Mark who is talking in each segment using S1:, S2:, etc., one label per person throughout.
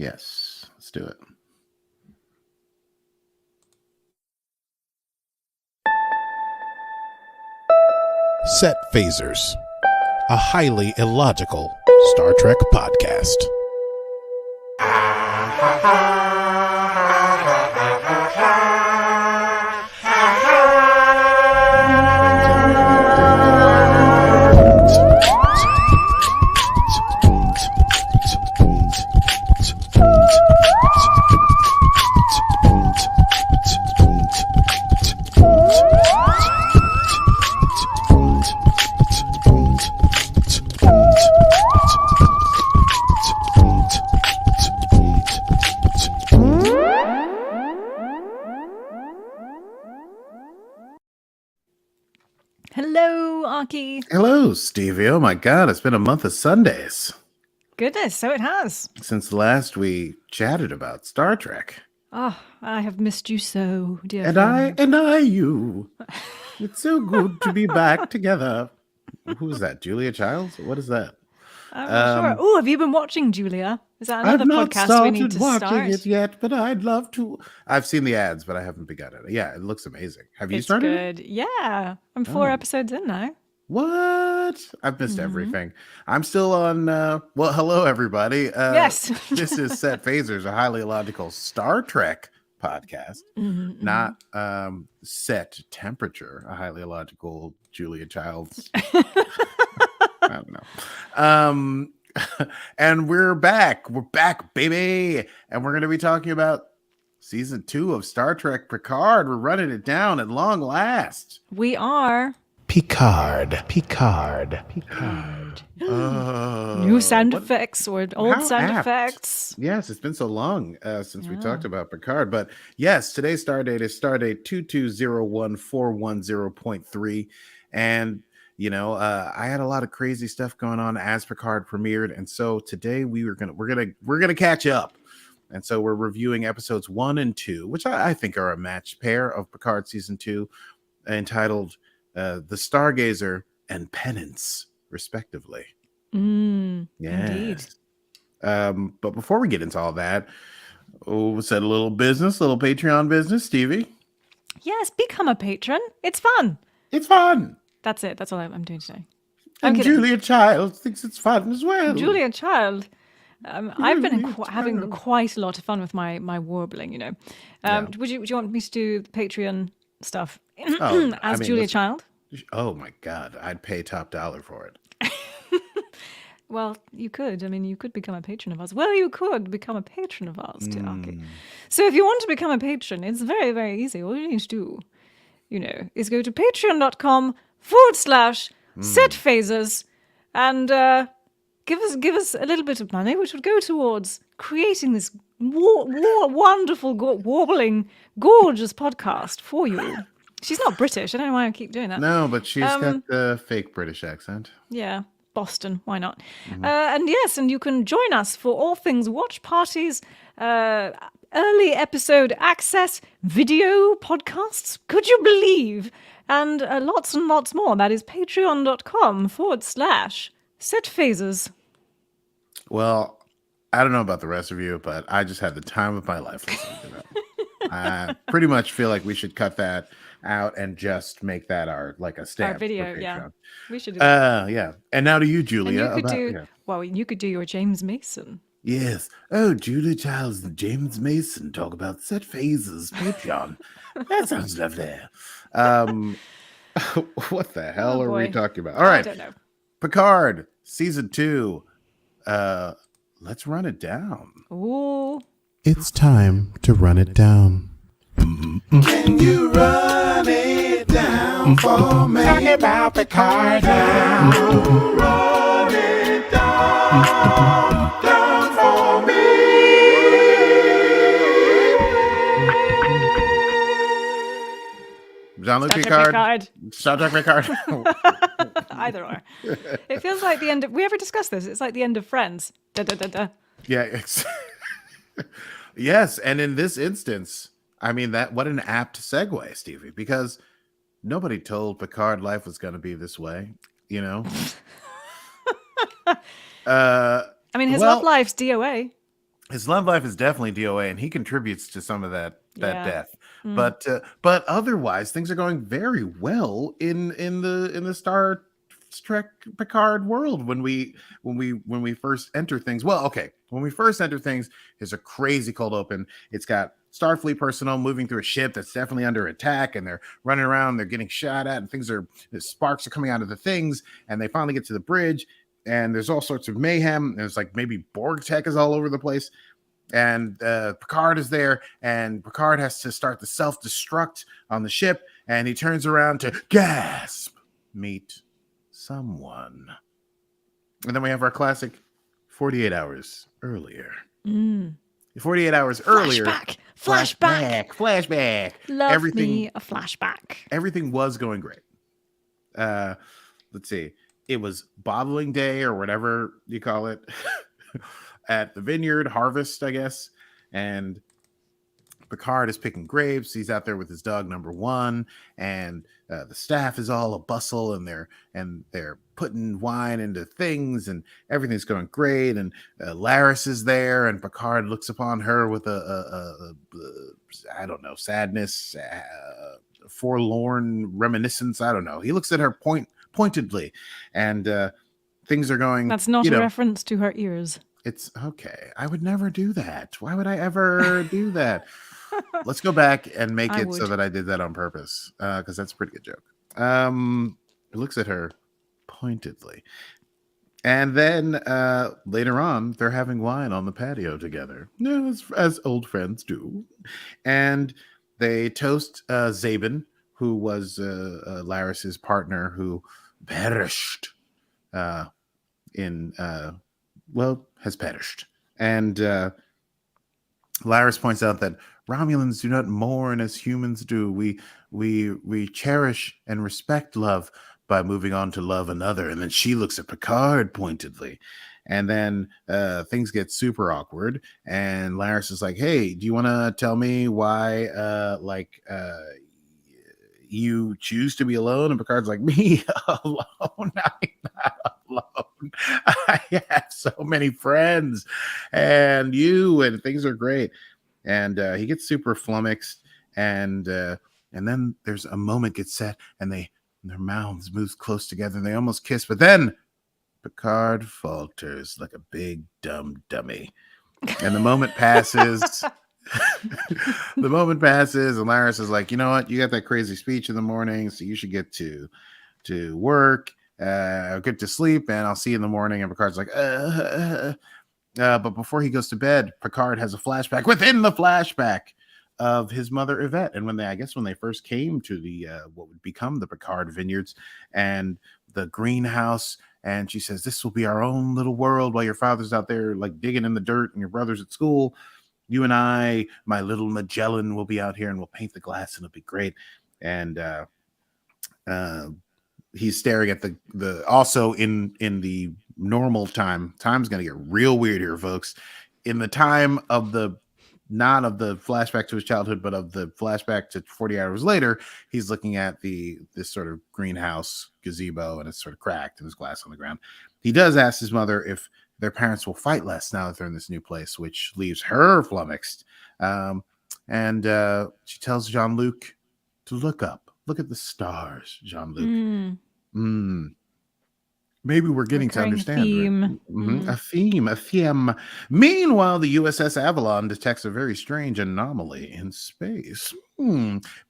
S1: Yes, let's do it.
S2: Set Phasers, a highly illogical Star Trek podcast.
S3: Hello, Aki.
S1: Hello, Stevie. Oh my God, it's been a month of Sundays
S3: Goodness, so it has.
S1: since last we chatted about Star Trek.
S3: Oh, I have missed you so, dear
S1: And
S3: friend.
S1: I you. It's so good to be back together. Who is that? Julia Childs? What is that?
S3: I'm not sure. Oh, have you been watching Julia? Is that another
S1: I've not
S3: podcast we need
S1: started
S3: to
S1: watching
S3: start?
S1: it yet, but I'd love to. I've seen the ads, but I haven't begun it. Yeah, it looks amazing. Have you
S3: It's
S1: started it?
S3: good. Yeah, I'm 4
S1: Oh.
S3: episodes in now.
S1: What? I've missed
S3: Mhm.
S1: everything. I'm still on. Well, hello, everybody.
S3: Yes.
S1: This is Set Phasers, a highly illogical Star Trek podcast,
S3: Mhm,
S1: not Set Temperature, a highly illogical Julia Childs. I don't know. And we're back. We're back, baby. And we're going to be talking about season 2 of Star Trek Picard. We're running it down at long last.
S3: We are.
S2: Picard.
S3: New sound
S1: What-
S3: effects or old
S1: how
S3: sound
S1: apt.
S3: effects.
S1: Yes, it's been so long since we
S3: Yeah.
S1: talked about Picard. But yes, today's star date is stardate 2201410.3. And I had a lot of crazy stuff going on as Picard premiered, and so today we're gonna catch up. And so we're reviewing episodes 1 and 2, which I think are a matched pair of Picard season 2, entitled "The Stargazer" and "Penance," respectively.
S3: Indeed.
S1: Yes. But before we get into all that, said a little business, little Patreon business, Stevie.
S3: Yes, become a patron. It's fun.
S1: It's fun.
S3: That's it. That's all I'm doing today. I'm
S1: And
S3: kidding.
S1: Julia Childs thinks it's fun as well.
S3: Julia Child. I've been
S1: Julia
S3: having
S1: Child.
S3: quite a lot of fun with my warbling,
S1: Yeah.
S3: Do you want me to do the Patreon stuff
S1: Oh, I
S3: as
S1: mean,
S3: Julia
S1: listen.
S3: Child?
S1: Oh my God, I'd pay top dollar for it.
S3: Well, you could. I mean, you could become a patron of ours. Well, you could become a patron of ours, dear Aki. So if you want to become a patron, it's very, very easy. All you need to do, is go to patreon.com/setphasers and give us a little bit of money, which would go towards creating this wonderful, warbling, gorgeous podcast for you. She's not British. I don't know why I keep doing that.
S1: No, but she's got the fake British accent.
S3: Yeah, Boston. Why not? And yes, and you can join us for all things watch parties, early episode access, video podcasts. Could you believe? And lots more. That is patreon.com/setphasers.
S1: Well, I don't know about the rest of you, but I just had the time of my life listening to that. I pretty much feel like we should cut that out and just make that a stamp.
S3: Our video,
S1: for
S3: yeah.
S1: Patreon.
S3: We should do that.
S1: Yeah. And now to you,
S3: And
S1: Julia.
S3: you could
S1: about-
S3: do,
S1: yeah.
S3: well, you could do your James Mason.
S1: Yes. Oh, Julia Childs and James Mason talk about Set Phases Patreon. That sounds lovely. What the hell are we
S3: boy.
S1: talking about? All right.
S3: I don't know.
S1: Picard, season 2. Let's run it down.
S3: Ooh.
S2: It's time to run it down.
S1: Can you run it down for me? Talk about Picard now. Run it down for me. Jean-Luc Picard. Star Trek Picard.
S3: Either or. It feels like the end of... We ever discussed this? It's like the end of Friends. Da, da, da, da.
S1: Yeah. Yes, and in this instance, I mean, what an apt segue, Stevie, because nobody told Picard life was going to be this way, you know?
S3: I mean, his love life's DOA.
S1: his love life is definitely DOA, and he contributes to some of that
S3: Yeah.
S1: death. But otherwise, things are going very well in the Star Trek Picard world. When we first enter things, well, okay, when we first enter things, there's a crazy cold open. It's got Starfleet personnel moving through a ship that's definitely under attack, and they're running around, they're getting shot at, and the sparks are coming out of the things, and they finally get to the bridge, and there's all sorts of mayhem. There's like maybe Borg tech is all over the place, and Picard is there, and Picard has to start the self-destruct on the ship, and he turns around to gasp, meet someone. And then we have our classic 48 hours earlier. 48 hours earlier. Flashback.
S3: Love me a flashback.
S1: Everything was going great. Let's see. It was bottling day or whatever you call it at the vineyard, harvest, I guess. And Picard is picking grapes. He's out there with his dog number one, and the staff is all a bustle, and they're putting wine into things, and everything's going great. And Laris is there, and Picard looks upon her with a I don't know, sadness, forlorn reminiscence. I don't know. He looks at her pointedly, and things are going.
S3: That's not a reference to her ears.
S1: It's okay. I would never do that. Why would I ever do that? Let's go back and make it so that I did that on purpose, because that's a pretty good joke. He looks at her pointedly. And then later on, they're having wine on the patio together, as old friends do. And they toast Zabin, who was Laris's partner, who perished has perished. And Laris points out that Romulans do not mourn as humans do. We cherish and respect love by moving on to love another. And then she looks at Picard pointedly. And then things get super awkward. And Laris is like, hey, do you want to tell me why you choose to be alone? And Picard's like, me alone? I'm not alone. I have so many friends, and things are great. And he gets super flummoxed, and then there's a moment gets set, and their mouths move close together, and they almost kiss, but then Picard falters like a big dumb dummy, and the moment passes. The moment passes, and Laris is like, you know what? You got that crazy speech in the morning, so you should get to work, get to sleep, and I'll see you in the morning. And Picard's like, but before he goes to bed, Picard has a flashback within the flashback of his mother Yvette, and when they first came to the what would become the Picard vineyards and the greenhouse, and she says, "This will be our own little world while your father's out there like digging in the dirt, and your brother's at school. You and I, my little Magellan, will be out here, and we'll paint the glass, and it'll be great." And he's staring at the also in the normal time's going to get real weird here, folks. In the time of not of the flashback to his childhood, but of the flashback to 40 hours later, he's looking at this sort of greenhouse gazebo, and it's sort of cracked, and there's glass on the ground. He does ask his mother if their parents will fight less now that they're in this new place, which leaves her flummoxed. And she tells Jean-Luc to look up. Look at the stars, Jean-Luc. Maybe we're getting to understand.
S3: Theme.
S1: Right? A theme. Meanwhile, the USS Avalon detects a very strange anomaly in space.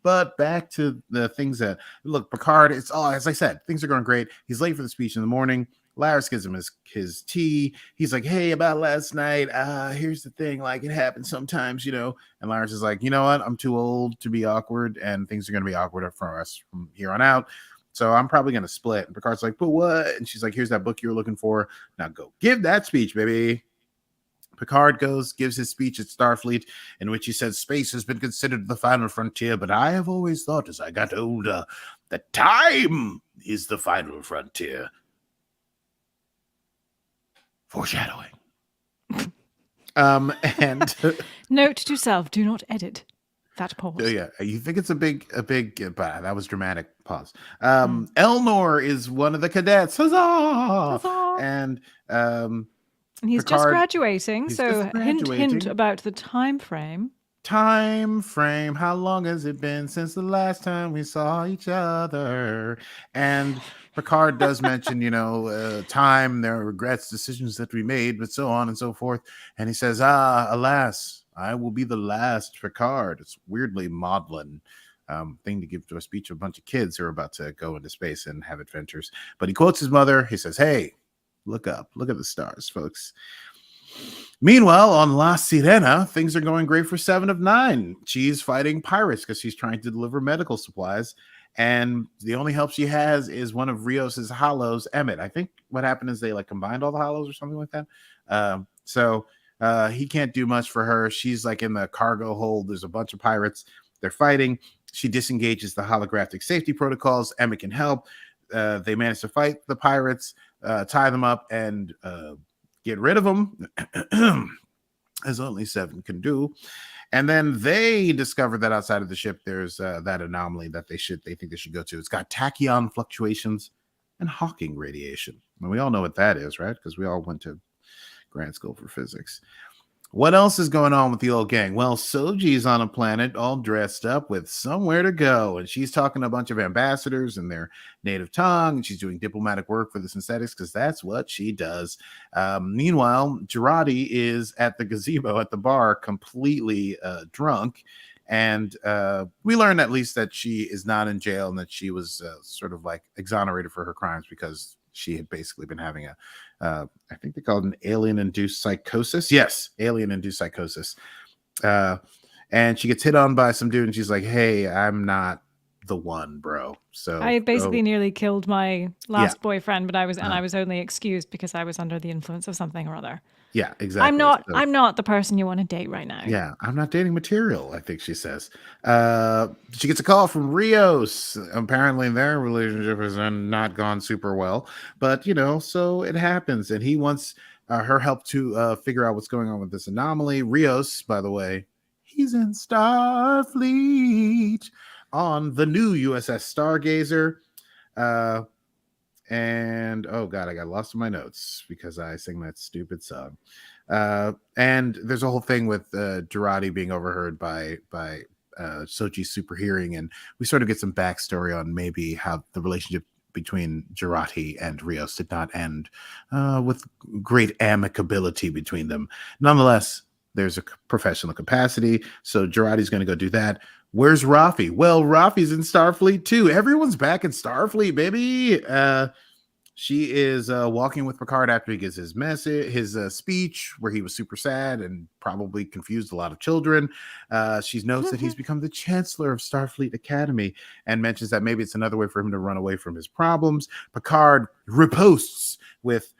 S1: But back to the things that look, Picard. It's all, as I said, things are going great. He's late for the speech in the morning. Laris gives him his tea. He's like, hey, about last night, here's the thing, like, it happens sometimes, And Laris is like, you know what? I'm too old to be awkward, and things are going to be awkward for us from here on out. So I'm probably going to split. And Picard's like, but what? And she's like, here's that book you were looking for. Now go give that speech, baby. Picard gives his speech at Starfleet, in which he says, space has been considered the final frontier, but I have always thought as I got older that time is the final frontier. Foreshadowing. And
S3: note to self: do not edit that pause.
S1: Yeah, you think it's a big. That was dramatic pause. Elnor is one of the cadets. Huzzah!
S3: Huzzah!
S1: And
S3: And he's just
S1: Picard,
S3: graduating,
S1: he's
S3: so
S1: just
S3: hint
S1: graduating.
S3: about the time frame.
S1: Time frame, how long has it been since the last time we saw each other? And Picard does mention, time, there are regrets, decisions that we made, but so on and so forth. And he says, alas, I will be the last Picard. It's weirdly maudlin thing to give to a speech of a bunch of kids who are about to go into space and have adventures. But he quotes his mother. He says, hey, look up, look at the stars, folks. Meanwhile, on La Sirena, things are going great for 7 of 9. She's fighting pirates because she's trying to deliver medical supplies. And the only help she has is one of Rios's hollows, Emmett. I think what happened is they combined all the hollows or something like that. So he can't do much for her. She's in the cargo hold. There's a bunch of pirates. They're fighting. She disengages the holographic safety protocols. Emmett can help. They manage to fight the pirates, tie them up, and get rid of them, as only 7 can do. And then they discover that outside of the ship, there's that anomaly that they think they should go to. It's got tachyon fluctuations and Hawking radiation. And we all know what that is, right? Because we all went to grad school for physics. What else is going on with the old gang? Well, Soji's on a planet all dressed up with somewhere to go. And she's talking to a bunch of ambassadors in their native tongue. And she's doing diplomatic work for the synthetics because that's what she does. Meanwhile, Jurati is at the gazebo at the bar, completely drunk. And we learn at least that she is not in jail and that she was exonerated for her crimes because she had basically been having I think they call it an alien-induced psychosis. Yes, alien-induced psychosis. And she gets hit on by some dude, and she's like, hey, I'm not the one, bro. So
S3: I basically nearly killed my last boyfriend, but I was only excused because I was under the influence of something or other.
S1: Yeah, exactly.
S3: I'm not the person you want to date right now.
S1: Yeah, I'm not dating material, I think she says. She gets a call from Rios. Apparently their relationship has not gone super well. But, so it happens. And he wants her help to figure out what's going on with this anomaly. Rios, by the way, he's in Starfleet on the new USS Stargazer. And oh god, I got lost in my notes because I sing that stupid song. And there's a whole thing with Jurati being overheard by Sochi's super hearing, and we sort of get some backstory on maybe how the relationship between Jurati and Rios did not end with great amicability between them. Nonetheless, there's a professional capacity, so Jurati's going to go do that. Where's Raffi? Well, Raffi's in Starfleet too. Everyone's back in Starfleet, baby. She is walking with Picard after he gives his speech where he was super sad and probably confused a lot of children. She notes that he's become the chancellor of Starfleet Academy and mentions that maybe it's another way for him to run away from his problems. Picard riposts with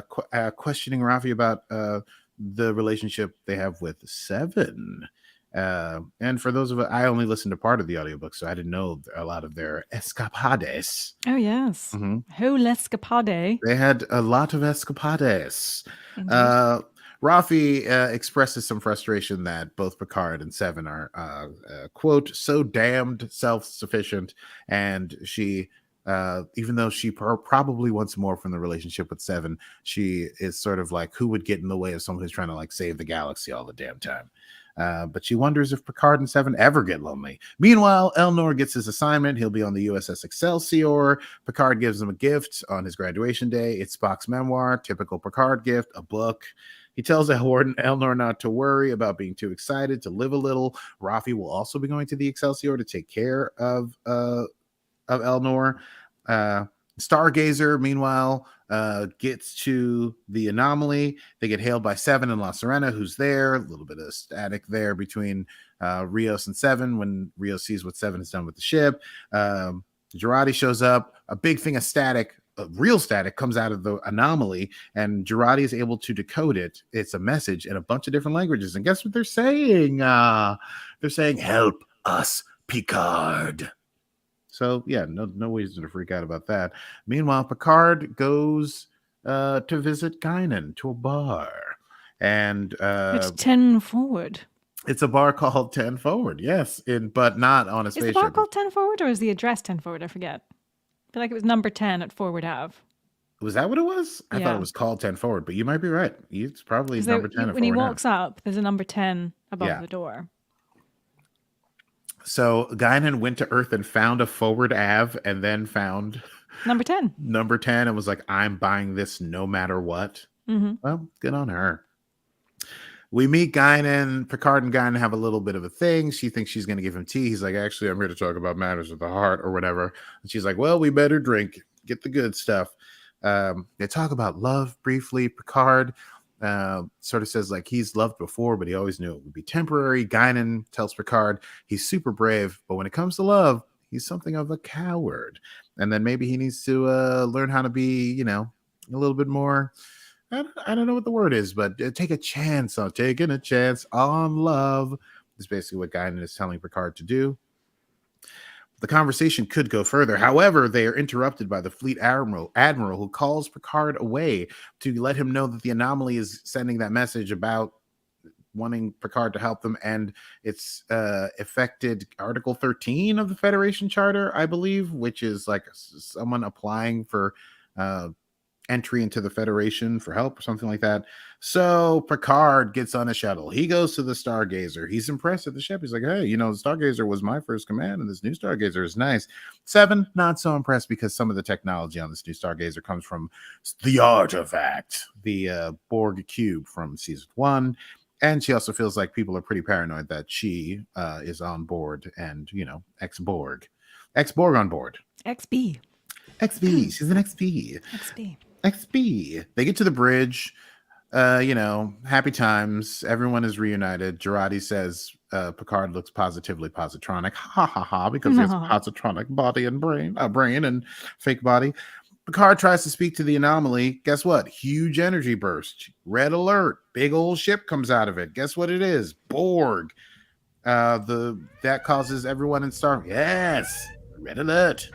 S1: questioning Raffi about the relationship they have with Seven. And for those of us, I only listened to part of the audiobook, so I didn't know a lot of their escapades.
S3: Oh, yes. Whole escapade.
S1: They had a lot of escapades. Raffi expresses some frustration that both Picard and Seven are, quote, so damned self-sufficient. And she, even though she probably wants more from the relationship with Seven, she is sort of like, who would get in the way of someone who's trying to save the galaxy all the damn time? But she wonders if Picard and Seven ever get lonely. Meanwhile, Elnor gets his assignment. He'll be on the USS Excelsior. Picard gives him a gift on his graduation day. It's Spock's memoir, typical Picard gift, a book. He tells Elnor not to worry about being too excited, to live a little. Raffi will also be going to the Excelsior to take care of Elnor. Stargazer, meanwhile, gets to the anomaly. They get hailed by Seven and La Sirena, who's there. A little bit of static there between Rios and Seven when Rios sees what Seven has done with the ship. Jurati shows up. A big thing of static, real static, comes out of the anomaly, and Jurati is able to decode it. It's a message in a bunch of different languages. And guess what they're saying? They're saying, help us, Picard. So, yeah, no reason to freak out about that. Meanwhile, Picard goes to visit Guinan, to a bar. And
S3: it's 10 Forward.
S1: It's a bar called 10 Forward, yes, but not on a spaceship.
S3: Is the bar called 10 Forward, or is the address 10 Forward? I forget. I feel like it was number 10 at Forward Ave.
S1: Was that what it was? I thought it
S3: Yeah.
S1: was called 10 forward, but you might be right. It's probably
S3: Because
S1: number 10 and
S3: when he
S1: forward now.
S3: walks up, there's a number 10 above
S1: Yeah.
S3: the door.
S1: So Guinan went to Earth and found a forward Av and then found
S3: Number 10.
S1: number 10 and was like, I'm buying this no matter what.
S3: Mm-hmm.
S1: Well, good on her. We meet Guinan. Picard and Guinan have a little bit of a thing. She thinks she's going to give him tea. He's like, actually, I'm here to talk about matters of the heart or whatever. And she's like, well, we better drink. Get the good stuff. They talk about love briefly. Picard sort of says like he's loved before, but he always knew it would be temporary. Guinan tells Picard he's super brave, but when it comes to love, he's something of a coward. And then maybe he needs to learn how to be, a little bit more... I don't know what the word is, but take a chance on taking a chance on love is basically what Guinan is telling Picard to do. The conversation could go further. However, they are interrupted by the fleet admiral who calls Picard away to let him know that the anomaly is sending that message about wanting Picard to help them, and it's affected Article 13 of the Federation Charter, I believe, which is like someone applying for entry into the Federation for help or something like that. So Picard gets on a shuttle. He goes to the Stargazer. He's impressed at the ship. He's like, hey, the Stargazer was my first command, and this new Stargazer is nice. Seven, not so impressed because some of the technology on this new Stargazer comes from the artifact, the Borg cube from season 1. And she also feels like people are pretty paranoid that she is on board and, ex-Borg. Ex-Borg on board.
S3: XB.
S1: XB. She's an XB.
S3: XB.
S1: XB. They get to the bridge. Happy times. Everyone is reunited. Jurati says Picard looks positively positronic. Ha ha ha, because he has a positronic body and brain and fake body. Picard tries to speak to the anomaly. Guess what? Huge energy burst. Red alert. Big old ship comes out of it. Guess what it is? Borg. That causes everyone in Star. Yes. Red alert.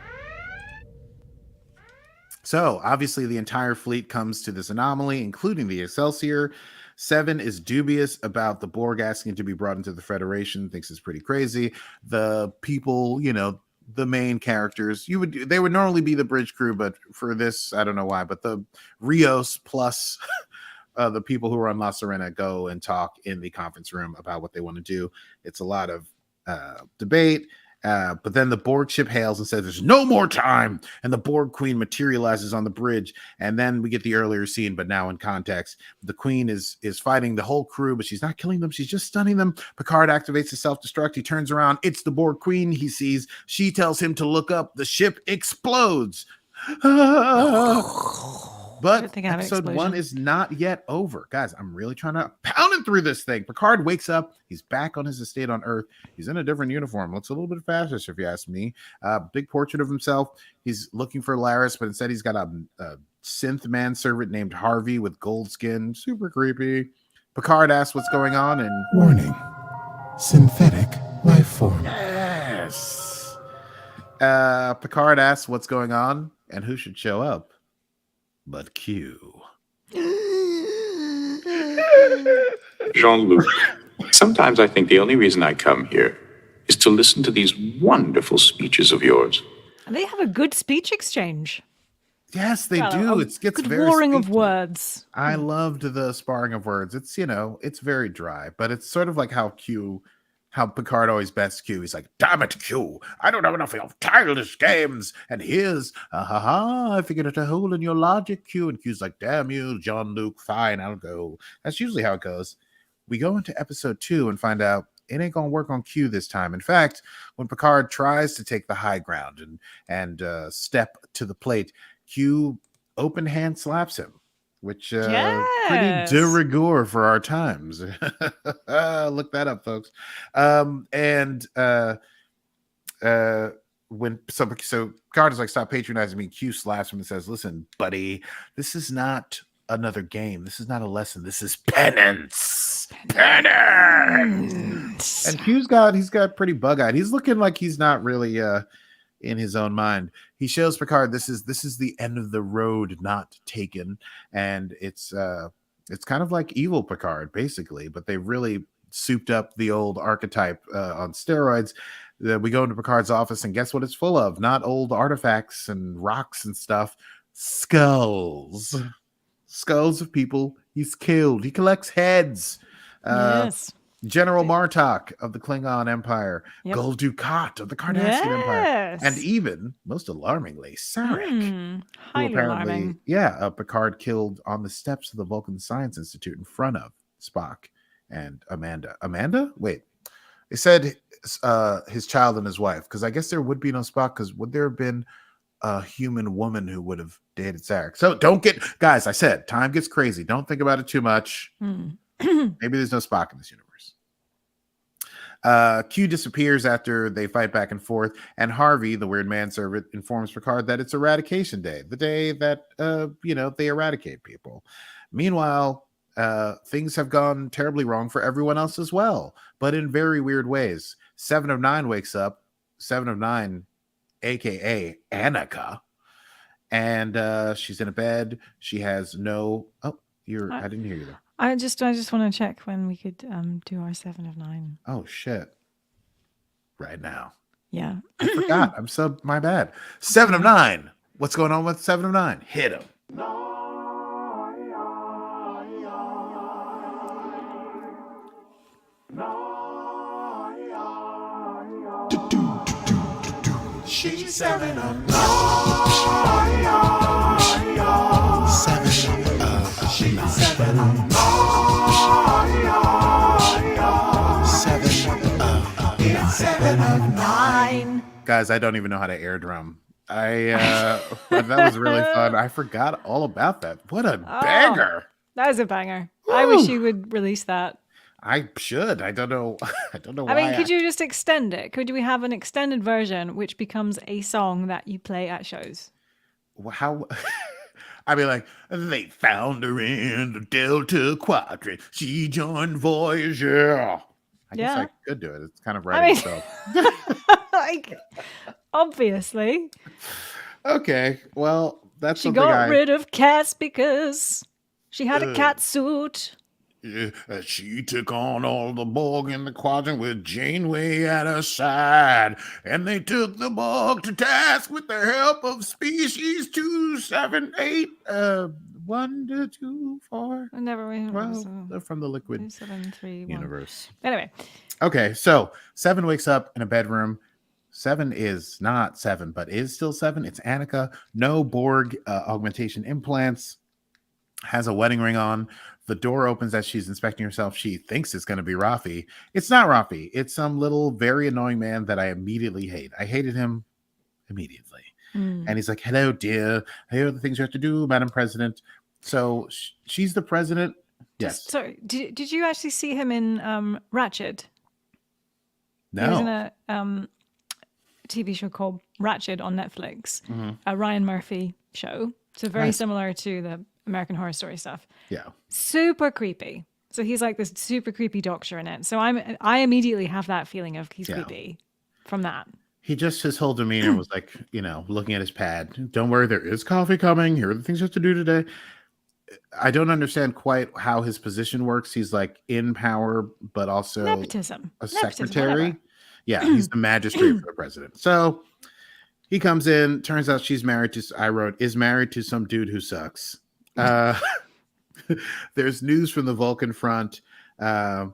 S1: So, obviously, the entire fleet comes to this anomaly, including the Excelsior. Seven is dubious about the Borg asking to be brought into the Federation, thinks it's pretty crazy. The people, the main characters, they would normally be the bridge crew, but for this, I don't know why, but the Rios plus the people who are on La Serena go and talk in the conference room about what they want to do. It's a lot of debate. But then the Borg ship hails and says there's no more time, and the Borg queen materializes on the bridge. And then we get the earlier scene, but now in context, the queen is fighting the whole crew, but she's not killing them, she's just stunning them. Picard activates the self-destruct. He turns around, it's the Borg queen he sees. She tells him to look up. The ship explodes. But episode 1 is not yet over. Guys, I'm really trying to pound through this thing. Picard wakes up. He's back on his estate on Earth. He's in a different uniform. Looks a little bit faster, if you ask me. Big portrait of himself. He's looking for Laris, but instead he's got a synth manservant named Harvey with gold skin. Super creepy. Picard asks what's going on, and...
S2: Warning. Synthetic life form.
S1: Yes. Picard asks what's going on and who should show up. But Q.
S4: Jean-Luc, sometimes I think the only reason I come here is to listen to these wonderful speeches of yours.
S3: And they have a good speech exchange.
S1: Yes, they do. It gets
S3: good
S1: very
S3: warring
S1: speechy.
S3: of words.
S1: I loved the sparring of words. It's, it's very dry, but it's sort of like how Picard always bests Q. He's like, damn it, Q. I don't have enough of your childish games. And here's, I figured out a hole in your logic, Q. And Q's like, damn you, Jean-Luc. Fine, I'll go. That's usually how it goes. We go into episode 2 and find out it ain't going to work on Q this time. In fact, when Picard tries to take the high ground and step to the plate, Q open hand slaps him. Which pretty de rigueur for our times. Look that up, folks. So Picard is like, stop patronizing me. Q slaps him and says, listen, buddy, this is not another game. This is not a lesson. This is penance. Penance. And he's got pretty bug-eyed. He's looking like he's not really in his own mind. He shows Picard this is the end of the road not taken, and it's kind of like evil Picard basically, but they really souped up the old archetype on steroids. We go into Picard's office, and guess what it's full of? Not old artifacts and rocks and stuff. skulls. Skulls of people he's killed. He collects heads.
S3: Yes.
S1: General Martok of the Klingon Empire,
S3: Yep.
S1: Gul Dukat of the Cardassian Empire, and
S3: Yes.
S1: even, most alarmingly, Sarek, who
S3: Highly
S1: apparently,
S3: alarming.
S1: Picard killed on the steps of the Vulcan Science Institute in front of Spock and Amanda. Amanda? Wait. They said his child and his wife, because I guess there would be no Spock, because would there have been a human woman who would have dated Sarek? So don't get, guys, I said, time gets crazy. Don't think about it too much. Maybe there's no Spock in this universe. Q disappears after they fight back and forth, and Harvey, the weird manservant, informs Picard that it's Eradication Day, the day that they eradicate people. Meanwhile, things have gone terribly wrong for everyone else as well, but in very weird ways. 7 of 9 wakes up, 7 of 9, aka Annika, and she's in a bed. She has no. Oh, I didn't hear you there.
S3: I just want to check when we could do our 7 of 9.
S1: Oh shit! Right now.
S3: Yeah.
S1: I forgot. My bad. 7 of 9. What's going on with 7 of 9? Hit him.
S2: She's 7 of 9. 7 of 9. 7 of 9.
S1: Guys, I don't even know how to air drum. That was really fun. I forgot all about that. What a banger.
S3: That was a banger.
S1: Woo.
S3: I wish you would release that.
S1: I should. I don't know. I don't know why.
S3: I mean, could you just extend it? Could we have an extended version which becomes a song that you play at shows?
S1: How? I'd be like, they found her in the Delta Quadrant. She joined Voyager. I guess I could do it. It's kind of writing itself.
S3: Like, obviously.
S1: Okay. Well, that's
S3: she got rid of cats because she had a cat suit.
S1: Yeah, she took on all the Borg in the quadrant with Janeway at her side, and they took the Borg to task with the help of species 278, 1 to 2 4.
S3: I never really
S1: they're from the Liquid
S3: 7, 3, 1.
S1: universe.
S3: Anyway,
S1: okay, so 7 wakes up in a bedroom. 7 is not 7, but is still 7. It's Annika. No Borg augmentation implants. Has a wedding ring on. The door opens as she's inspecting herself. She thinks it's going to be Raffi. It's not Raffi. It's some little very annoying man that I immediately hate. I hated him immediately. And he's like, hello, dear. Here are the things you have to do, Madam President. So she's the president. Yes.
S3: Sorry, did you actually see him in Ratched?
S1: No.
S3: He was in a TV show called Ratched on Netflix, a Ryan Murphy show. So very similar to the American Horror Story stuff.
S1: Yeah.
S3: Super creepy. So he's like this super creepy doctor in it. So I immediately have that feeling of he's creepy from that.
S1: His whole demeanor was like, looking at his pad. Don't worry, there is coffee coming. Here are the things you have to do today. I don't understand quite how his position works. He's like in power, but also
S3: Nepotism.
S1: a secretary. Yeah, he's the magistrate for the president. So he comes in. Turns out she's married to some dude who sucks. There's news from the Vulcan front. 7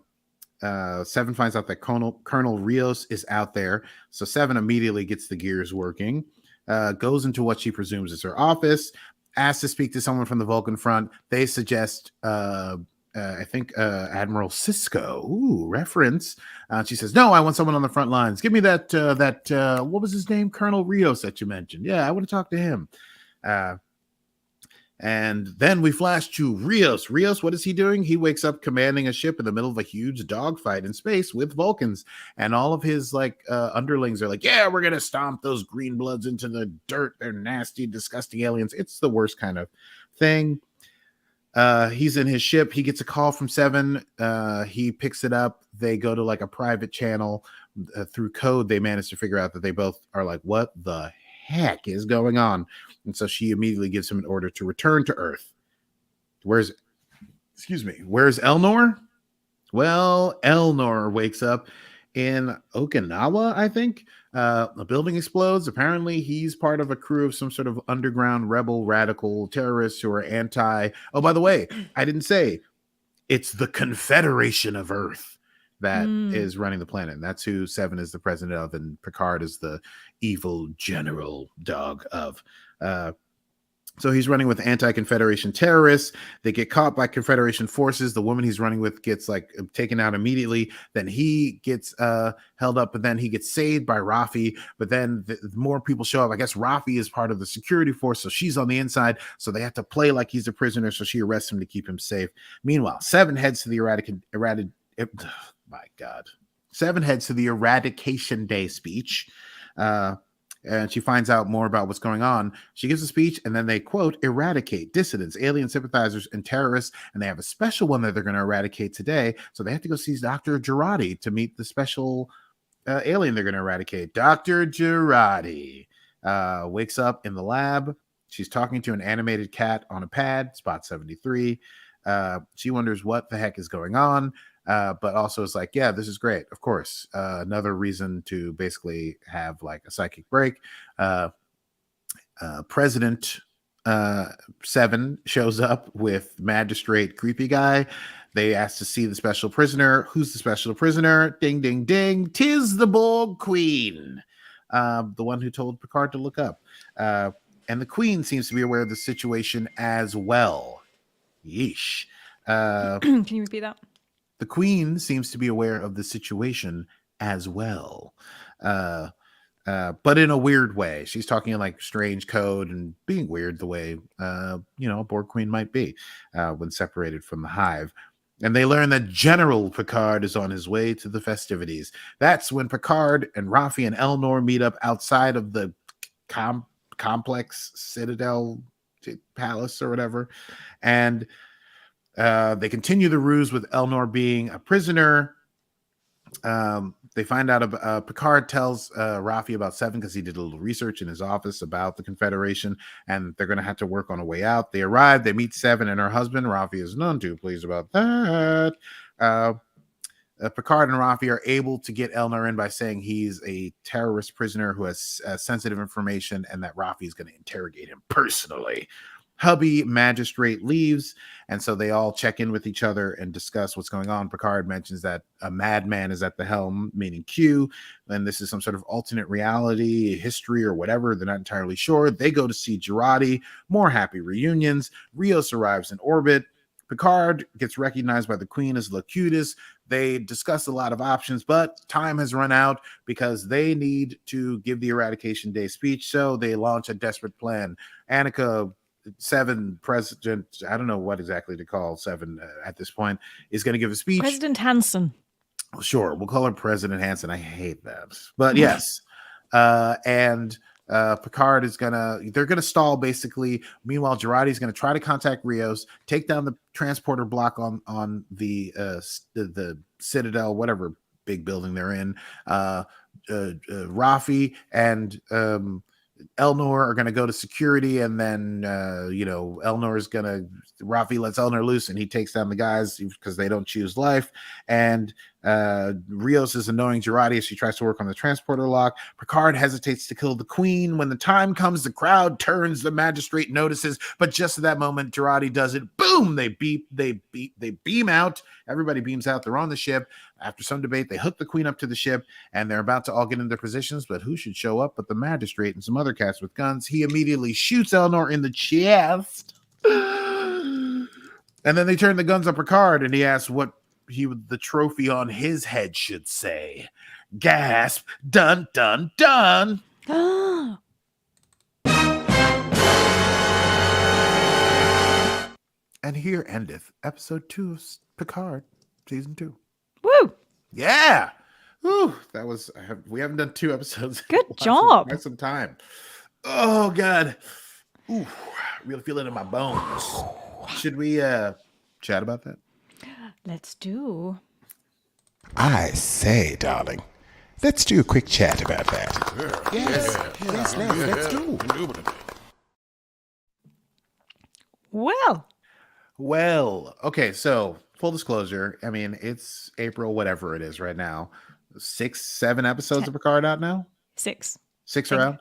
S1: finds out that Colonel Rios is out there. So 7 immediately gets the gears working, goes into what she presumes is her office, asks to speak to someone from the Vulcan front. They suggest, I think, Admiral Sisko. Ooh, reference. She says, no, I want someone on the front lines. Give me that, what was his name? Colonel Rios that you mentioned. Yeah, I want to talk to him. And then we flash to Rios. Rios, what is he doing? He wakes up commanding a ship in the middle of a huge dogfight in space with Vulcans. And all of his underlings are like, yeah, we're going to stomp those green bloods into the dirt. They're nasty, disgusting aliens. It's the worst kind of thing. He's in his ship. He gets a call from 7. He picks it up. They go to a private channel. Through code, they manage to figure out that they both are like, what the heck is going on? And so she immediately gives him an order to return to Earth. Where's Elnor? Well, Elnor wakes up in Okinawa, I think. A building explodes. Apparently, he's part of a crew of some sort of underground rebel radical terrorists who are anti. Oh, by the way, I didn't say it's the Confederation of Earth that is running the planet. And that's who Seven is the president of, and Picard is the evil general dog of. So he's running with anti-Confederation terrorists. They get caught by Confederation forces. The woman he's running with gets like taken out immediately. Then he gets held up, but then he gets saved by Raffi. But then more people show up. I guess Raffi is part of the security force, so she's on the inside. So they have to play like he's a prisoner. So she arrests him to keep him safe. Meanwhile, Seven heads to the Seven heads to the Eradication Day speech. And she finds out more about what's going on. She gives a speech, and then they, quote, eradicate dissidents, alien sympathizers, and terrorists. And they have a special one that they're going to eradicate today. So they have to go see Dr. Jurati to meet the special alien they're going to eradicate. Dr. Jurati wakes up in the lab. She's talking to an animated cat on a pad, spot 73. She wonders what the heck is going on. But also it's like, yeah, this is great. Of course, another reason to basically have like a psychic break. President Seven shows up with magistrate creepy guy. They ask to see the special prisoner. Who's the special prisoner? Ding, ding, ding. 'Tis the Borg Queen, the one who told Picard to look up. And the Queen seems to be aware of the situation as well. Yeesh.
S3: Can you repeat that?
S1: The Queen seems to be aware of the situation as well. But in a weird way. She's talking in like strange code and being weird the way, a Borg Queen might be when separated from the hive. And they learn that General Picard is on his way to the festivities. That's when Picard and Raffi and Elnor meet up outside of the complex Citadel Palace or whatever. And they continue the ruse with Elnor being a prisoner. They find out Picard tells Raffi about Seven because he did a little research in his office about the Confederation, and they're going to have to work on a way out. They arrive, they meet Seven and her husband. Raffi is none too pleased about that. Picard and Raffi are able to get Elnor in by saying he's a terrorist prisoner who has sensitive information and that Raffi is going to interrogate him personally. Hubby magistrate leaves, and so they all check in with each other and discuss what's going on. Picard mentions that a madman is at the helm, meaning Q, and this is some sort of alternate reality, history, or whatever. They're not entirely sure. They go to see Jurati. More happy reunions. Rios arrives in orbit. Picard gets recognized by the Queen as Locutus. They discuss a lot of options, but time has run out because they need to give the Eradication Day speech, so they launch a desperate plan. Annika Seven president, I don't know what exactly to call Seven at this point, is going to give a speech.
S3: President Hansen.
S1: Sure, we'll call her President Hansen. I hate that, but yes. And Picard is they're gonna stall basically. Meanwhile, Jurati's gonna try to contact Rios, take down the transporter block on the Citadel, whatever big building they're in. Raffi and Elnor are going to go to security, and then Raffi lets Elnor loose and he takes down the guys because they don't choose life. And Rios is annoying Jurati as she tries to work on the transporter lock. Picard hesitates to kill the Queen. When the time comes, the crowd turns. The magistrate notices, but just at that moment, Jurati does it. Boom! They beam out. Everybody beams out. They're on the ship. After some debate, they hook the Queen up to the ship, and they're about to all get in their positions. But who should show up but the magistrate and some other cats with guns? He immediately shoots Elnor in the chest. And then they turn the guns on Picard, and he asks what the trophy on his head should say. Gasp! Dun dun dun! And here endeth episode 2 of Picard, season 2.
S3: Woo!
S1: Yeah. Woo, that was. We haven't done 2 episodes.
S3: Good job.
S1: Quite some time. Oh God. Ooh, really feel it in my bones. Should we chat about that?
S3: Let's do.
S2: I say, darling, let's do a quick chat about that. Yes, let's do.
S3: Well,
S1: okay, so full disclosure, I mean, it's April, whatever it is right now. 6, 7 episodes of Picard out now?
S3: 6.
S1: 6 are out.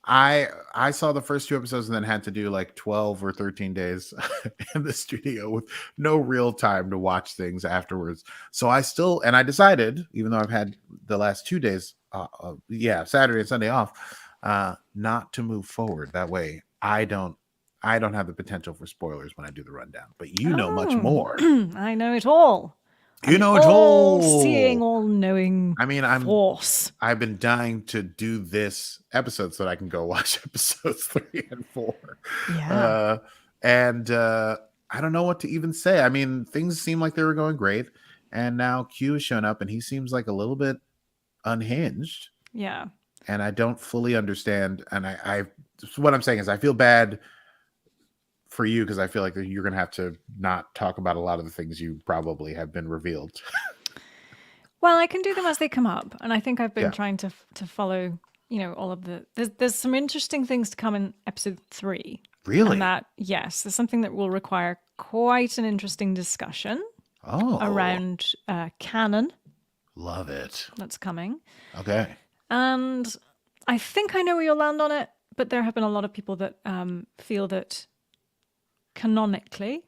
S1: I saw the first 2 episodes and then had to do like 12 or 13 days in the studio with no real time to watch things afterwards. So I decided, even though I've had the last 2 days, Saturday and Sunday off, not to move forward. That way I don't have the potential for spoilers when I do the rundown, but you know much more.
S3: I know it all.
S1: You know it all.
S3: Seeing, all knowing.
S1: I mean,
S3: force.
S1: I've been dying to do this episode so that I can go watch episodes 3 and 4.
S3: Yeah.
S1: I don't know what to even say. I mean, things seem like they were going great, and now Q has shown up, and he seems like a little bit unhinged.
S3: Yeah.
S1: And I don't fully understand. And what I'm saying is, I feel bad for you because I feel like you're going to have to not talk about a lot of the things you probably have been revealed.
S3: Well, I can do them as they come up, and I think I've been trying to follow, all of the. There's some interesting things to come in episode 3.
S1: Really?
S3: And there's something that will require quite an interesting discussion. Around canon.
S1: Love it.
S3: That's coming.
S1: Okay.
S3: And I think I know where you'll land on it, but there have been a lot of people that feel that canonically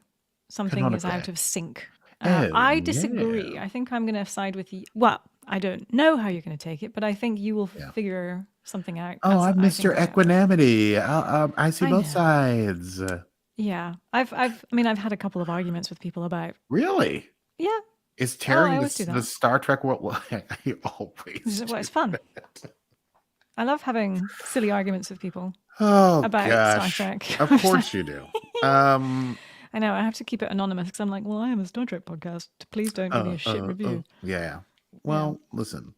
S3: something is out of sync. I disagree. I think I'm going to side with you. Well, I don't know how you're going to take it, but I think you will figure something out.
S1: I'm Mr. Equanimity. I see both sides.
S3: Yeah. I've had a couple of arguments with people about.
S1: Really?
S3: Yeah.
S1: Is tearing the Star Trek world? Well, always.
S3: Well, it's fun. I love having silly arguments with people
S1: about
S3: Star Trek.
S1: Of course you do.
S3: I know. I have to keep it anonymous because I'm like, well, I am a Star Trek podcast. Please don't give me a shit review.
S1: Yeah. Well, listen.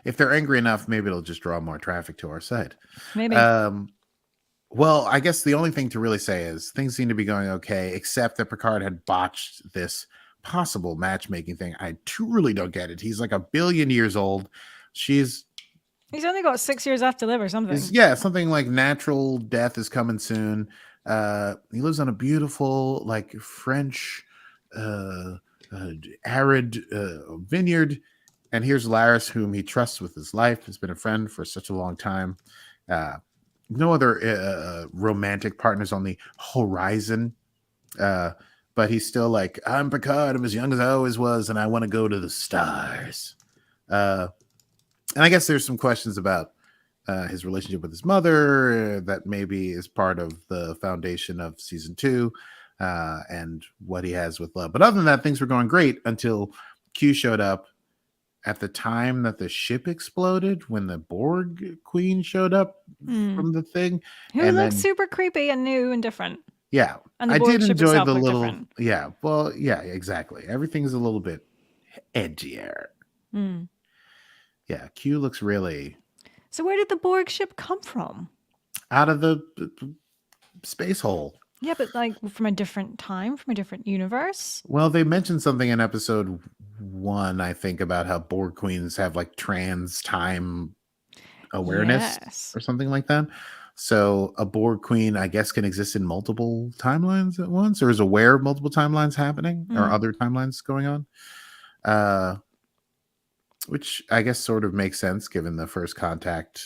S1: If they're angry enough, maybe it'll just draw more traffic to our site.
S3: Maybe.
S1: Well, I guess the only thing to really say is things seem to be going okay, except that Picard had botched this possible matchmaking thing. I truly don't get it. He's like 1 billion years old. He's
S3: only got 6 years left to live or something.
S1: Something like natural death is coming soon. He lives on a beautiful, like French, arid vineyard. And here's Laris, whom he trusts with his life, has been a friend for such a long time. No other romantic partners on the horizon. But he's still like, I'm Picard. I'm as young as I always was, and I want to go to the stars. And I guess there's some questions about his relationship with his mother that maybe is part of the foundation of season 2 and what he has with love. But other than that, things were going great until Q showed up at the time that the ship exploded, when the Borg Queen showed up from the thing.
S3: Who looked super creepy and new and different.
S1: Yeah.
S3: And the
S1: I
S3: Borg
S1: did
S3: ship
S1: enjoy
S3: itself
S1: the
S3: looked
S1: little
S3: different.
S1: Yeah. Well, yeah, exactly. Everything's a little bit edgier. Yeah, Q looks really.
S3: So where did the Borg ship come from?
S1: Out of the space hole.
S3: Yeah, but like from a different time, from a different universe.
S1: Well, they mentioned something in episode 1, I think, about how Borg queens have like trans time awareness or something like that. So a Borg queen, I guess, can exist in multiple timelines at once, or is aware of multiple timelines happening or other timelines going on. Which I guess sort of makes sense given the First Contact,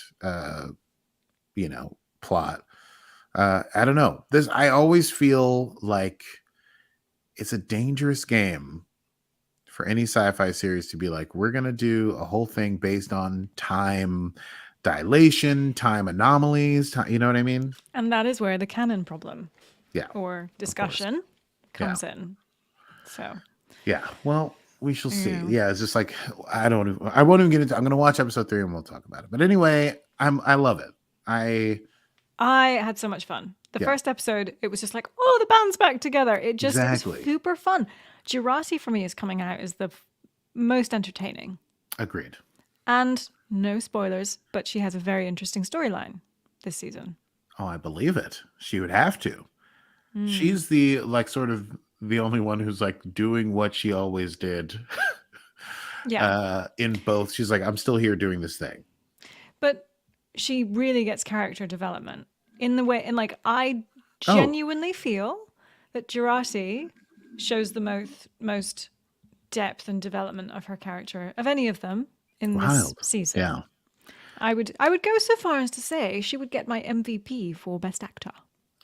S1: plot. I don't know. I always feel like it's a dangerous game for any sci-fi series to be like, we're going to do a whole thing based on time dilation, time anomalies, you know what I mean?
S3: And that is where the canon problem or discussion comes in. So,
S1: yeah, well, we shall see. Yeah, it's just like, I won't even get into, I'm going to watch episode 3 and we'll talk about it. But anyway, I love it. I
S3: had so much fun. The first episode, it was just like, oh, the band's back together. It was super fun. Jurati for me is coming out as the most entertaining.
S1: Agreed.
S3: And no spoilers, but she has a very interesting storyline this season.
S1: Oh, I believe it. She would have to. She's the sort of the only one who's like doing what she always did. In both. She's like, I'm still here doing this thing. But
S3: she really gets character development in the way, and like I genuinely feel that Jurati shows the most depth and development of her character, of any of them in
S1: Wild.
S3: this season.
S1: Yeah.
S3: I would go so far as to say she would get my MVP for Best Actor.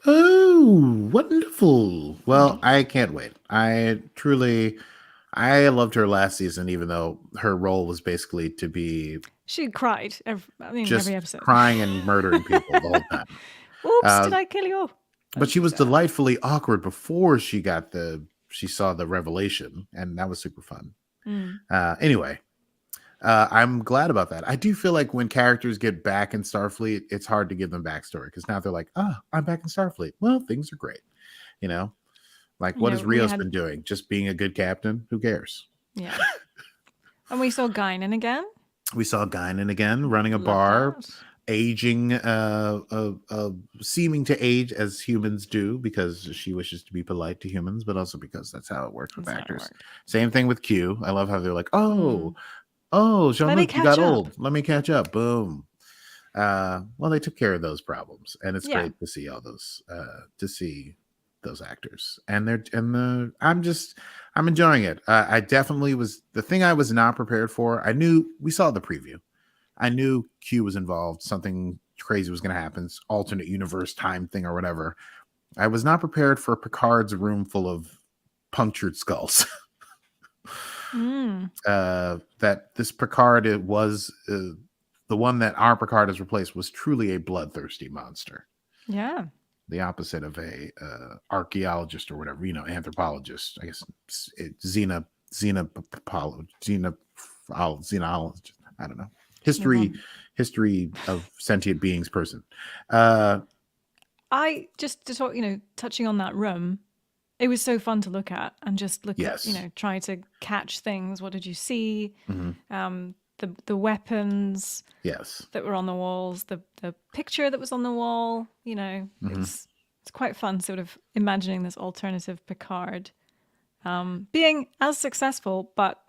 S1: Oh, wonderful. Well, I can't wait. I loved her last season, even though her role was basically to be
S3: She cried
S1: just
S3: every episode.
S1: crying and murdering people the whole time.
S3: Oops, did I kill you?
S1: But she was delightfully awkward before she saw the revelation, and that was super fun. Anyway, I'm glad about that. I do feel like when characters get back in Starfleet, it's hard to give them backstory because now they're like, I'm back in Starfleet. Well, things are great. Like, what has Rios been doing? Just being a good captain? Who cares?
S3: Yeah. And we saw Guinan again.
S1: We saw Guinan again running a bar, aging, seeming to age as humans do because she wishes to be polite to humans, but also because that's how it works with actors. Same thing with Q. I love how they're like, Jean-Luc, you got old. Let me catch up. Boom. Well, they took care of those problems, and it's great to see all those, those actors, and I'm enjoying it. I definitely was. The thing I was not prepared for, we saw the preview. I knew Q was involved. Something crazy was going to happen. Alternate universe time thing or whatever. I was not prepared for Picard's room full of punctured skulls. That this Picard, it was the one that our Picard has replaced, was truly a bloodthirsty monster.
S3: Yeah.
S1: The opposite of a archaeologist or whatever, anthropologist. I guess xenologist. I don't know. History of sentient beings person.
S3: I just to talk, touching on that room, it was so fun to look at and just look at, try to catch things. What did you see? The weapons that were on the walls, the picture that was on the wall, it's quite fun sort of imagining this alternative Picard being as successful but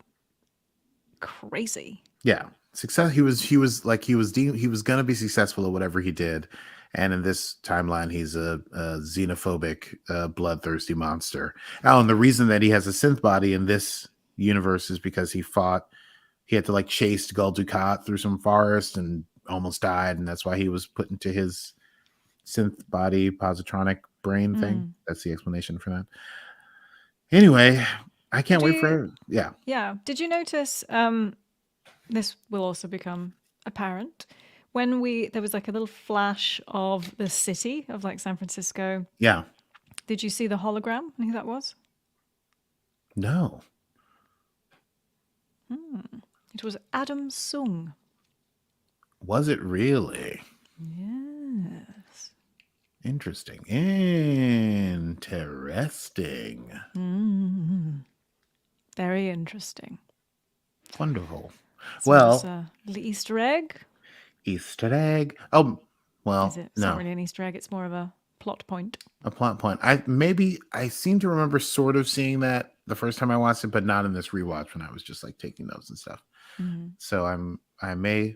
S3: crazy.
S1: Yeah. Success. He was going to be successful at whatever he did. And in this timeline, he's a xenophobic, bloodthirsty monster. Oh, and the reason that he has a synth body in this universe is because he had to chase Gul Dukat through some forest and almost died. And that's why he was put into his synth body positronic brain thing. That's the explanation for that. Anyway, I can't wait for it. Yeah.
S3: Yeah. Did you notice, this will also become apparent, when there was a little flash of the city of San Francisco.
S1: Yeah. Did
S3: you see the hologram? Who that was?
S1: No.
S3: It was Adam Sung.
S1: Was it really?
S3: Yes.
S1: Interesting.
S3: Very interesting.
S1: Wonderful.
S3: So
S1: well,
S3: it's a little Easter egg.
S1: Easter egg. Oh, well,
S3: Is it? It's not really an Easter egg. It's more of a plot point.
S1: A plot point. I seem to remember sort of seeing that the first time I watched it, but not in this rewatch when I was just taking notes and stuff. So I may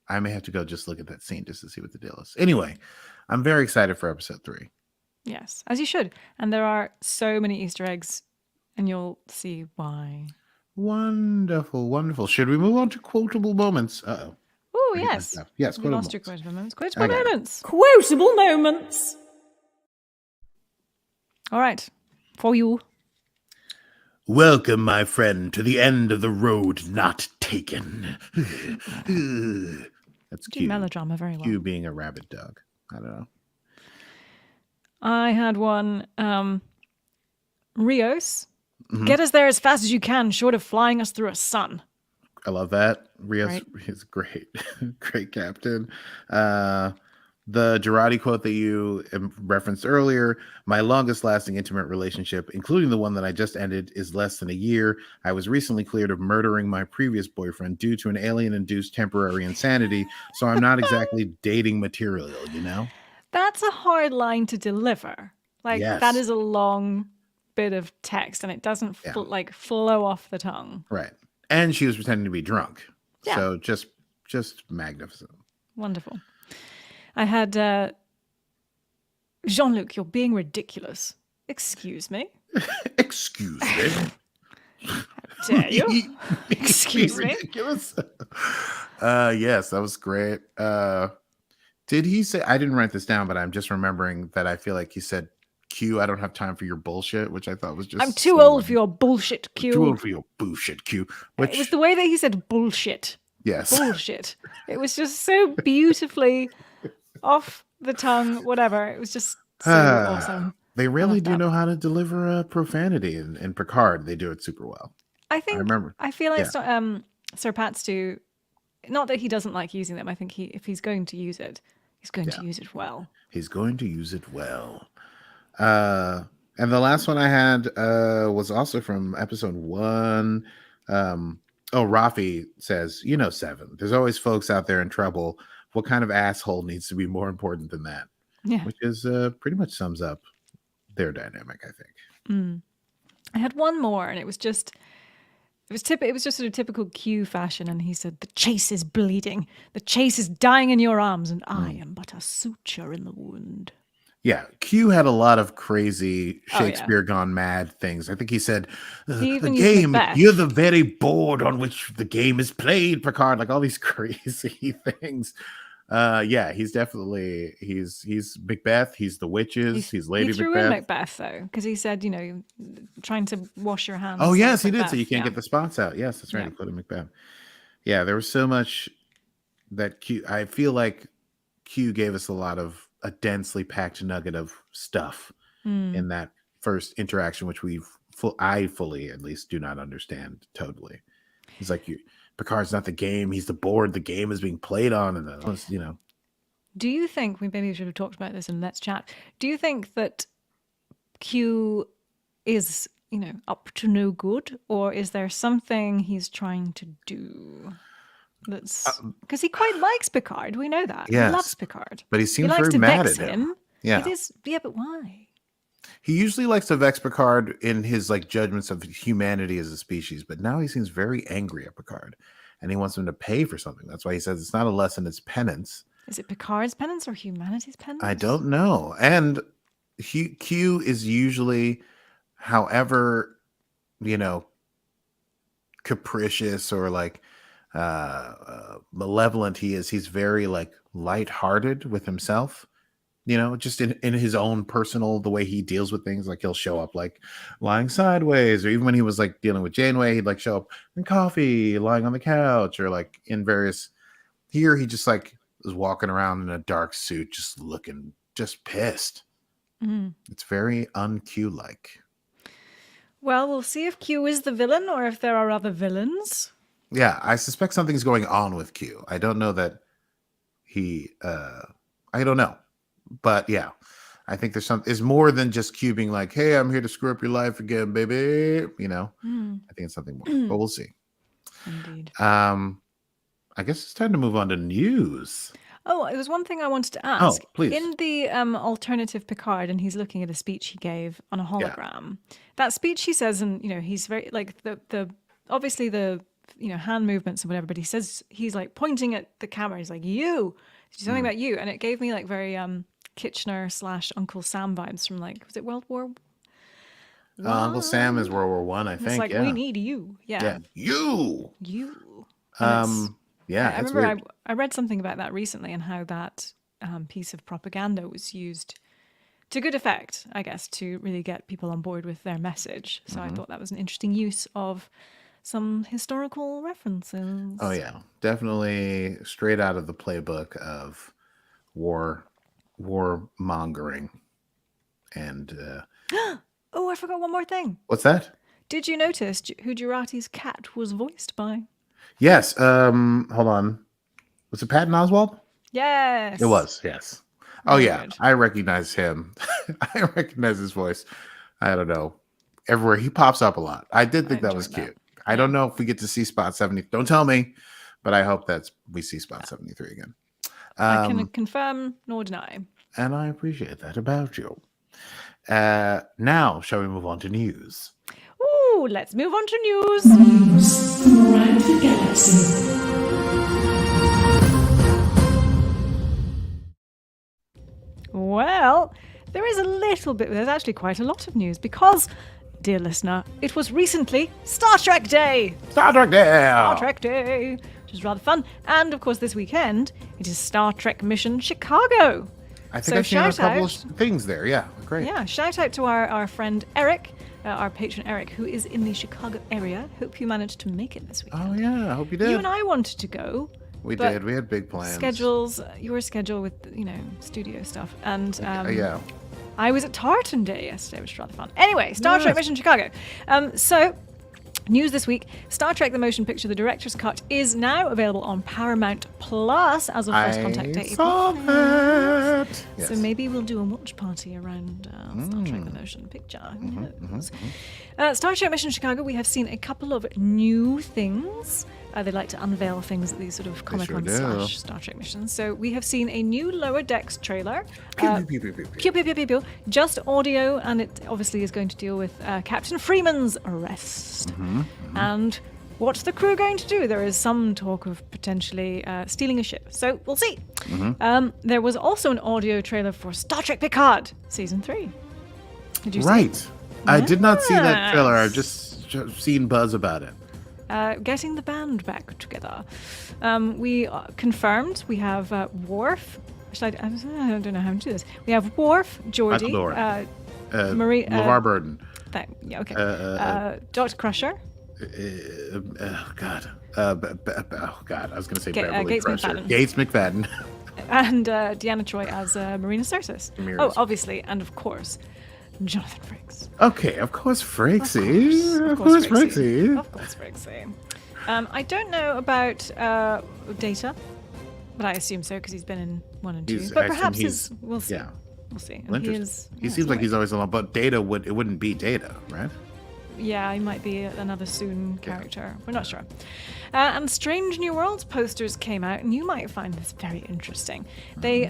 S1: have to go just look at that scene just to see what the deal is. Anyway, I'm very excited for episode 3.
S3: Yes, as you should. And there are so many Easter eggs, and you'll see why.
S1: Wonderful, wonderful. Should we move on to quotable moments? Uh-oh.
S3: Oh, yes.
S1: Yes,
S3: we lost your quotable moments.
S1: Quotable moments.
S3: Quotable moments. All right. For you.
S1: Welcome, my friend, to the end of the road not taken. That's
S3: cute. Melodrama very well.
S1: Q being a rabid dog. I don't know.
S3: I had one. Rios. Get us there as fast as you can, short of flying us through a sun.
S1: I love that. Rios is great. Great captain. The Jurati quote that you referenced earlier, my longest lasting intimate relationship, including the one that I just ended, is less than a year. I was recently cleared of murdering my previous boyfriend due to an alien-induced temporary insanity, so I'm not exactly dating material,
S3: That's a hard line to deliver.
S1: Yes.
S3: That is a long bit of text, and it doesn't flow off the tongue.
S1: Right. And she was pretending to be drunk.
S3: Yeah.
S1: So just magnificent.
S3: Wonderful. I had Jean-Luc, you're being ridiculous. Excuse me.
S1: Excuse me.
S3: Dare you? Excuse me?
S1: Ridiculous. Yes, that was great. Did he say? I didn't write this down, but I'm just remembering that I feel like he said, "Q, I don't have time for your bullshit," which I thought was just.
S3: I'm too old for your bullshit, Q.
S1: Too old for your bullshit, Q. Which
S3: It was the way that he said bullshit.
S1: yes,
S3: Bullshit. It was just so beautifully off the tongue, whatever. It was just so awesome.
S1: They really
S3: love
S1: do
S3: that.
S1: know how to deliver profanity in Picard. They do it super well.
S3: I think
S1: remember.
S3: I feel like
S1: Yeah.
S3: Sir Pat's do. Not that he doesn't like using them. I think if he's going to use it, he's going to use it well.
S1: He's going to use it well. And the last one I had was also from episode 1. Raffi says, Seven, there's always folks out there in trouble. What kind of asshole needs to be more important than that?
S3: Yeah.
S1: Which is pretty much sums up their dynamic, I think.
S3: I had one more, and it was just sort of typical Q fashion, and he said, "The chase is bleeding. The chase is dying in your arms, and I am but a suture in the wound."
S1: Yeah, Q had a lot of crazy
S3: Oh, yeah.
S1: Shakespeare gone mad things. I think he said,
S3: He
S1: the
S3: even used
S1: game,
S3: Macbeth.
S1: you're the very board on which the game is played, Picard. Like all these crazy things. Yeah, he's definitely, he's Macbeth, he's the witches, he's Lady
S3: He threw
S1: Macbeth.
S3: in Macbeth, though, because he said, trying to wash your hands.
S1: Oh,
S3: like
S1: yes, he did.
S3: Macbeth.
S1: So you can't get the spots out. Yes, that's right.
S3: Yeah.
S1: He put in Macbeth. Yeah, there was so much that I feel like Q gave us a densely packed nugget of stuff in that first interaction, which I fully, at least, do not understand totally. He's like, Picard's not the game. He's the board. The game is being played on. And,
S3: Do you think, we maybe should have talked about this in Let's Chat, do you think that Q is, up to no good, or is there something he's trying to do? That's because he quite likes Picard. We know that.
S1: Yes,
S3: he loves Picard.
S1: but he seems
S3: likes
S1: very
S3: to
S1: mad
S3: vex
S1: at him.
S3: It is, but why?
S1: He usually likes to vex Picard in his judgments of humanity as a species, but now he seems very angry at Picard, and he wants him to pay for something. That's why he says it's not a lesson; it's penance.
S3: Is it Picard's penance or humanity's penance?
S1: I don't know. And Q is usually, however, capricious or malevolent he is, he's very lighthearted with himself. Just in his own personal, the way he deals with things, he'll show up lying sideways, or even when he was dealing with Janeway, he'd show up in coffee, lying on the couch, or in various. Here he just was walking around in a dark suit, just looking just pissed. It's very un-Q like.
S3: Well, we'll see if Q is the villain or if there are other villains.
S1: Yeah, I suspect something's going on with Q. I don't know that he. I don't know. But yeah, I think there's more than just Q being like, "Hey, I'm here to screw up your life again, baby." I think it's something more, but we'll see.
S3: Indeed.
S1: I guess it's time to move on to news.
S3: Oh, there was one thing I wanted to ask.
S1: Oh, please.
S3: In the alternative Picard, and he's looking at a speech he gave on a hologram. That speech he says, and he's very the obviously the hand movements and whatever, but he says he's pointing at the camera. He's like, "You." Something about you, and it gave me very Kitchener / Uncle Sam vibes from was it World War?
S1: Uncle Sam is World War I think.
S3: It's we need you. Yeah.
S1: You. Yeah.
S3: I remember I read something about that recently and how that piece of propaganda was used to good effect, I guess, to really get people on board with their message. So I thought that was an interesting use of some historical references.
S1: Oh yeah, definitely straight out of the playbook of war mongering. And
S3: oh, I forgot one more thing.
S1: What's that?
S3: Did you notice who Jurati's cat was voiced by?
S1: Yes. Hold on. Was it Patton Oswalt?
S3: Yes.
S1: It was. Yes. Oh
S3: Very
S1: yeah,
S3: good.
S1: I recognize him. I recognize his voice. I don't know. Everywhere he pops up a lot. I did think that was
S3: enjoyed
S1: cute. I don't know if we get to see Spot 70. Don't tell me, but I hope we see Spot 73 again.
S3: I can confirm nor deny.
S1: And I appreciate that about you. Now, shall we move on to news?
S3: Ooh, let's move on to news.
S5: News from around the galaxy.
S3: Well, there's actually quite a lot of news because dear listener, it was recently Star Trek Day.
S1: Star Trek Day.
S3: Star Trek Day, which is rather fun. And of course, this weekend it is Star Trek Mission Chicago.
S1: I think I've seen a couple of things there. Yeah, great.
S3: Yeah, shout out to our friend Eric, our patron Eric, who is in the Chicago area. Hope you managed to make it this weekend.
S1: Oh yeah, I hope you did.
S3: You and I wanted to go.
S1: We
S3: but
S1: did. We had big plans.
S3: Schedules, your schedule with studio stuff, and
S1: yeah.
S3: I was at Tartan Day yesterday, which was rather fun. Anyway, Star Trek Mission Chicago. So. News this week, Star Trek the Motion Picture, the Director's Cut, is now available on Paramount Plus as of First Contact Day.
S1: Saw that.
S3: So maybe we'll do a watch party around Star Trek the Motion Picture. Who knows? Star Trek Mission Chicago, we have seen a couple of new things. They like to unveil things at these sort of Comic-Con / Star Trek missions. So we have seen a new Lower Decks trailer. Pew, pew, pew, pew, pew. Just audio, and it obviously is going to deal with Captain Freeman's arrest. And what's the crew going to do? There is some talk of potentially stealing a ship. So we'll see. There was also an audio trailer for Star Trek Picard Season 3. Did you see it?
S1: I did not see that trailer. I've just seen buzz about it.
S3: Getting the band back together. We confirmed we have Worf. I don't know how to do this. We have Worf, Geordi, Marie,
S1: LeVar Burton.
S3: Dr. Crusher.
S1: Oh God. I was going to say Beverly
S3: Gates
S1: Crusher.
S3: McFadden.
S1: Gates McFadden.
S3: And Deanna Troi as Marina Sirtis. Oh, obviously, and of course, Jonathan Frakes.
S1: Okay, of course, Frakesy. Of course, Frakesy.
S3: Of course, Frakesy. I don't know about Data, but I assume so because he's been in 1 and 2. But perhaps we'll see. Yeah. We'll see.
S1: He seems like he's always alone, but Data it wouldn't be Data, right?
S3: Yeah, he might be another soon character. We're not sure. And Strange New Worlds posters came out, and you might find this very interesting. They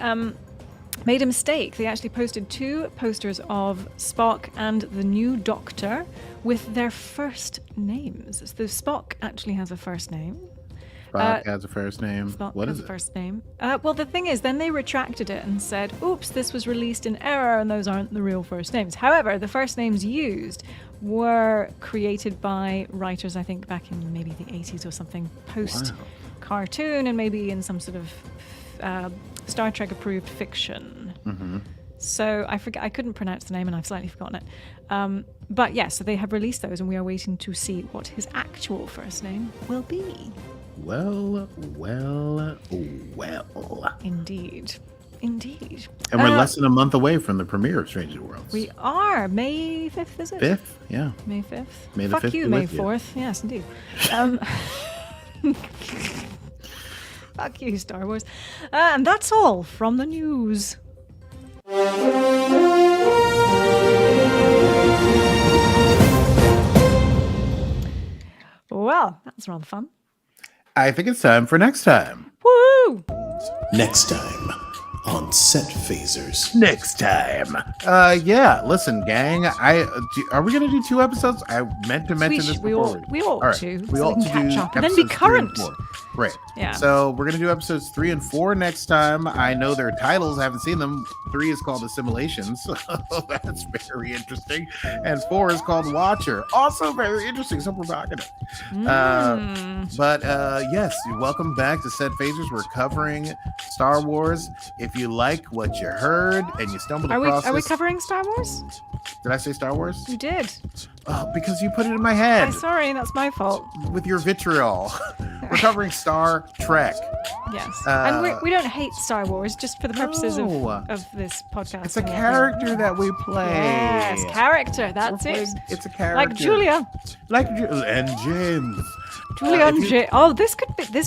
S3: made a mistake. They actually posted 2 posters of Spock and the new Doctor with their first names. So Spock actually has a first name.
S1: Spock has a first name.
S3: Spock
S1: what
S3: has
S1: is
S3: a first name. Well, the thing is, then they retracted it and said, oops, this was released in error and those aren't the real first names. However, the first names used were created by writers, I think, back in maybe the 80s or something, post-cartoon and maybe in some sort of Star Trek-approved fiction. So I couldn't pronounce the name and I've slightly forgotten it. But yeah, so they have released those and we are waiting to see what his actual first name will be.
S1: Well.
S3: Indeed.
S1: And we're less than a month away from the premiere of Strange New Worlds.
S3: We are. May 5th, is it?
S1: 5th, yeah.
S3: May 5th.
S1: May the
S3: Fuck
S1: 5th
S3: you,
S1: be
S3: May
S1: with
S3: 4th. You. Yes, indeed. Fuck you, Star Wars. And that's all from the news. Well, that's rather fun.
S1: I think it's time for next time.
S3: Woo!
S2: Next time on Set Phasers.
S1: Next time. Yeah, listen, gang. Are we going to do 2 episodes? I meant to mention this before.
S3: We ought
S1: right.
S3: to.
S1: We
S3: so
S1: ought to
S3: catch
S1: do
S3: up and then be current.
S1: Great.
S3: Yeah.
S1: So we're going to do episodes 3 and 4 next time. I know their titles. I haven't seen them. 3 is called Assimilation. So that's very interesting. And 4 is called Watcher. Also very interesting. So provocative. But yes, welcome back to Set Phasers. We're covering Star Wars. If you like what you heard and you stumbled across
S3: Are we covering Star Wars?
S1: Did I say Star Wars?
S3: You did.
S1: Oh, because you put it in my head.
S3: I'm sorry, that's my fault.
S1: With your vitriol. We're covering Star Trek.
S3: Yes. And we don't hate Star Wars, just for the purposes of this podcast.
S1: It's a character that we play.
S3: Yes, character. That's it.
S1: It's a character.
S3: Like Julia.
S1: And James.
S3: Julia and James. Oh, this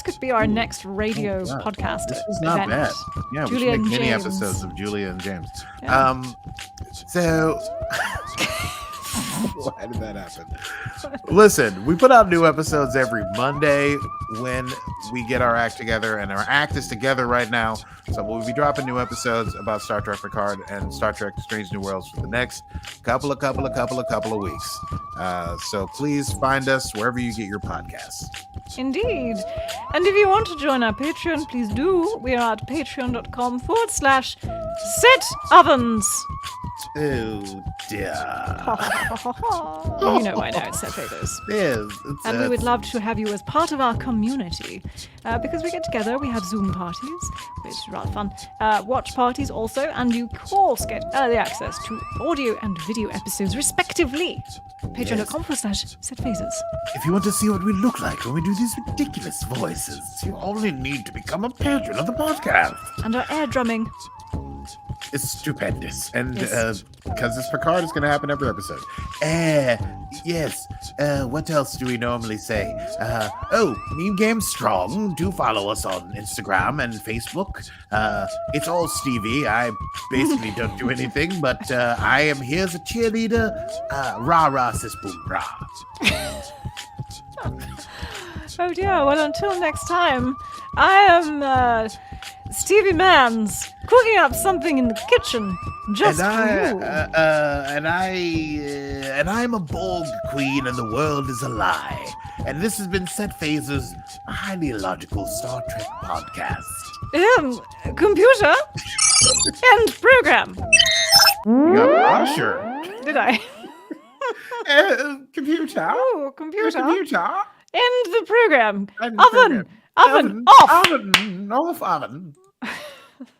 S3: could be our next radio podcast.
S1: This is not bad. Yeah,
S3: Julia
S1: we should make
S3: and
S1: many
S3: James.
S1: episodes of Julia and James.
S3: Yeah.
S1: So why did that happen? Listen, we put out new episodes every Monday when we get our act together, and our act is together right now. So we'll be dropping new episodes about Star Trek Picard and Star Trek Strange New Worlds for the next couple of weeks. So please find us wherever you get your podcasts.
S3: Indeed. And if you want to join our Patreon, please do. We are at patreon.com/setovens.
S1: Oh dear.
S3: You know by now it's Set Favors.
S1: Yes,
S3: And we would love to have you as part of our community. Because we get together, we have Zoom parties, which is rather fun. Watch parties also, and you, of course, get early access to audio and video episodes, respectively. Patreon.com/setphasers.
S1: If you want to see what we look like when we do these ridiculous voices, you only need to become a patron of the podcast.
S3: And our air drumming.
S1: It's stupendous. And
S3: Yes.
S1: because this Picard is going to happen every episode. Yes. What else do we normally say? Meme Game Strong. Do follow us on Instagram and Facebook. It's all Stevie. I basically don't do anything, but I am here as a cheerleader. Rah says boom rah.
S3: Oh dear, well until next time, I am Stevie Mans, cooking up something in the kitchen, just for you.
S1: And I'm a Borg queen and the world is a lie. And this has been Set Phasers, a highly illogical Star Trek podcast.
S3: Computer, end program.
S1: You got Usher.
S3: Did I?
S1: Computer.
S3: Oh, computer.
S1: Computer.
S3: End the program.
S1: End the
S3: Oven.
S1: program.
S3: Oven. Off.
S1: Oven. Off. Oven.